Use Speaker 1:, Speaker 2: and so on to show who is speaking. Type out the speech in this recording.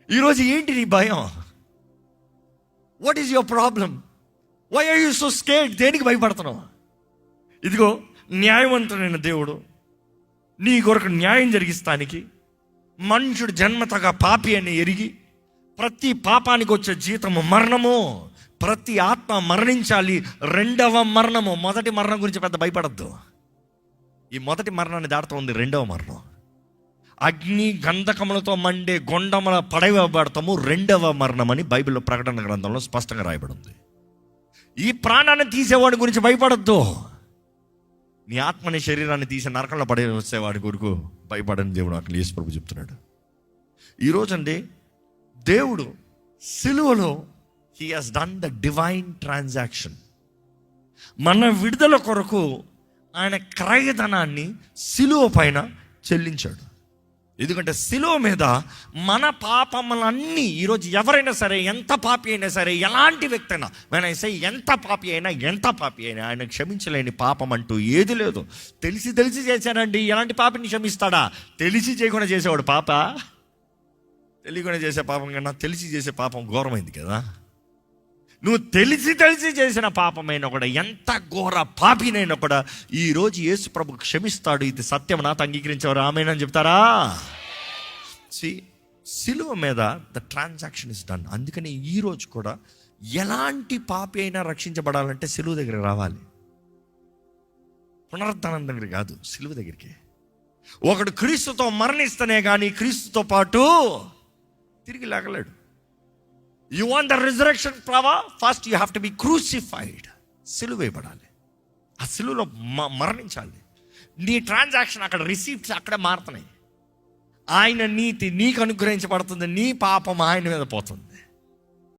Speaker 1: ఈరోజు ఏంటి నీ భయం? What is your problem? Why are you so scared? దేనికి భయపడుతున్నావు? ఇదిగో న్యాయవంతుడైన దేవుడు నీ కొరకు న్యాయం జరిగిస్తానికి, మనుషుడు జన్మతగా పాపి అని ఎరిగి ప్రతి పాపానికి వచ్చే జీతము మరణము, ప్రతి ఆత్మ మరణించాలి. రెండవ మరణము. మొదటి మరణం గురించి పెద్ద భయపడద్దు. ఈ మొదటి మరణాన్ని దాటుతూ ఉంది రెండవ మరణం. అగ్ని గంధకములతో మండే గొండముల పడవేయబడతాము, రెండవ మరణం అని బైబిల్లో ప్రకటన గ్రంథంలో స్పష్టంగా రాయబడి ఉంది. ఈ ప్రాణాన్ని తీసేవాడి గురించి భయపడద్దు. నీ ఆత్మని శరీరాన్ని తీసి నరకంలో పడే వచ్చేవాడి కొరకు భయపడని దేవుడు అక్కడ యేసు ప్రభు చెప్తున్నాడు. ఈరోజండి దేవుడు సిలువలో he has done the divine transaction. మన విడుదల కొరకు ఆయన క్రయధనాన్ని సిలువ పైన చెల్లించాడు. ఎందుకంటే సిలువ మీద మన పాపములన్నీ, ఈరోజు ఎవరైనా సరే, ఎంత పాపి అయినా సరే, ఎలాంటి వ్యక్తి అయినా, వెనైతే ఎంత పాపి అయినా ఆయన క్షమించలేని పాపం అంటూ ఏది లేదు. తెలిసి చేశానండి, ఎలాంటి పాపిని క్షమిస్తాడా? తెలిసి చేయకుండా చేసేవాడు పాప. తెలియకుండా చేసే పాపం కన్నా తెలిసి చేసే పాపం ఘోరమైంది కదా. నువ్వు తెలిసి చేసిన పాపమైనా కూడా, ఎంత ఘోర పాపినైనా కూడా ఈరోజు యేసు ప్రభు క్షమిస్తాడు. ఇది సత్యం. నాతో అంగీకరించేవారు ఆమేనని చెప్తారా? సిలువ మీద ద ట్రాన్సాక్షన్ ఇస్ డన్. అందుకని ఈరోజు కూడా ఎలాంటి పాపి అయినా రక్షించబడాలంటే సిలువ దగ్గరికి రావాలి. పునరుద్ధానం దగ్గర కాదు, సిలువ దగ్గరికి. ఒకడు క్రీస్తుతో మరణిస్తేనే కానీ క్రీస్తుతో పాటు తిరిగి లేగలేడు. You want the resurrection power? First you have to be crucified. సిలువ వేయబడాలి, ఆ సిలువలో మరణించాలి. నీ ట్రాన్సాక్షన్ అక్కడ, రిసీప్ట్స్ అక్కడే మారుతున్నాయి. ఆయన నీతి నీకు అనుగ్రహించబడుతుంది, నీ పాపం ఆయన మీద పోతుంది.